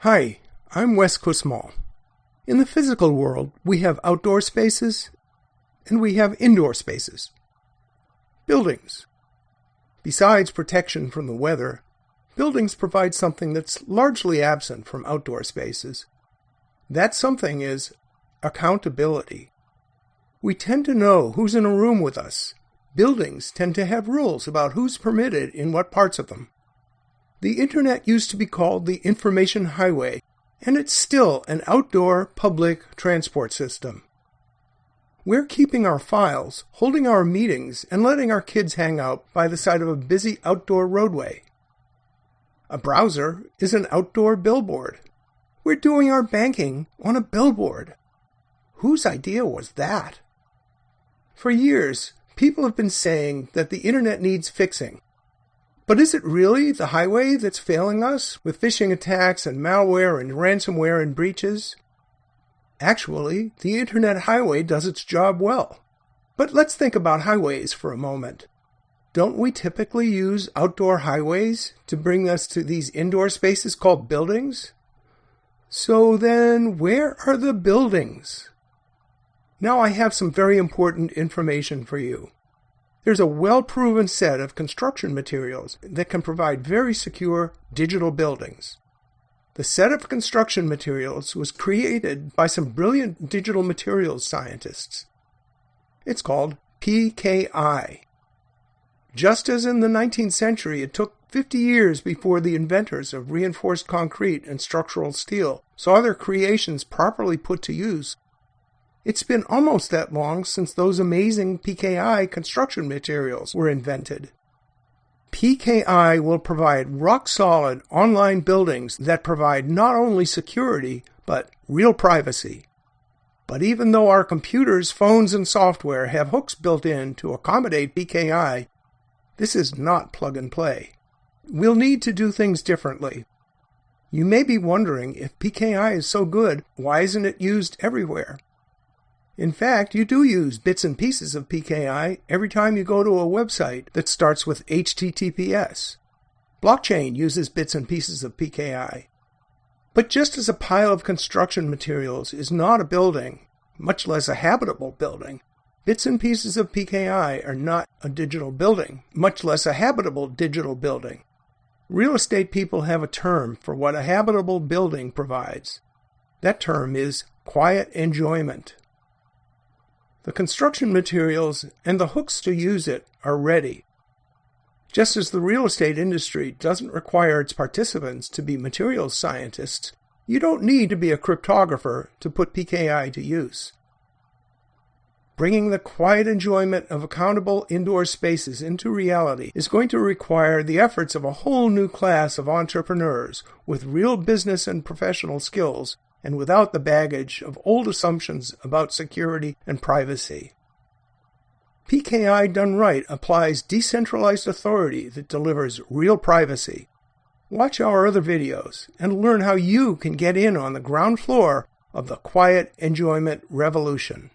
Hi, I'm Wes Kusmal. In the physical world, we have outdoor spaces and we have indoor spaces. Buildings. Besides protection from the weather, buildings provide something that's largely absent from outdoor spaces. That something is accountability. We tend to know who's in a room with us. Buildings tend to have rules about who's permitted in what parts of them. The Internet used to be called the Information Highway, and it's still an outdoor public transport system. We're keeping our files, holding our meetings, and letting our kids hang out by the side of a busy outdoor roadway. A browser is an outdoor billboard. We're doing our banking on a billboard. Whose idea was that? For years, people have been saying that the Internet needs fixing. But is it really the highway that's failing us with phishing attacks and malware and ransomware and breaches? Actually, the Internet highway does its job well. But let's think about highways for a moment. Don't we typically use outdoor highways to bring us to these indoor spaces called buildings? So then, where are the buildings? Now I have some very important information for you. There's a well-proven set of construction materials that can provide very secure digital buildings. The set of construction materials was created by some brilliant digital materials scientists. It's called PKI. Just as in the 19th century, it took 50 years before the inventors of reinforced concrete and structural steel saw their creations properly put to use. It's been almost that long since those amazing PKI construction materials were invented. PKI will provide rock-solid online buildings that provide not only security, but real privacy. But even though our computers, phones, and software have hooks built in to accommodate PKI, this is not plug and play. We'll need to do things differently. You may be wondering, if PKI is so good, why isn't it used everywhere? In fact, you do use bits and pieces of PKI every time you go to a website that starts with HTTPS. Blockchain uses bits and pieces of PKI. But just as a pile of construction materials is not a building, much less a habitable building, bits and pieces of PKI are not a digital building, much less a habitable digital building. Real estate people have a term for what a habitable building provides. That term is quiet enjoyment. The construction materials and the hooks to use it are ready. Just as the real estate industry doesn't require its participants to be materials scientists, you don't need to be a cryptographer to put PKI to use. Bringing the quiet enjoyment of accountable indoor spaces into reality is going to require the efforts of a whole new class of entrepreneurs with real business and professional skills, and without the baggage of old assumptions about security and privacy. PKI done right applies decentralized authority that delivers real privacy. Watch our other videos and learn how you can get in on the ground floor of the quiet enjoyment revolution.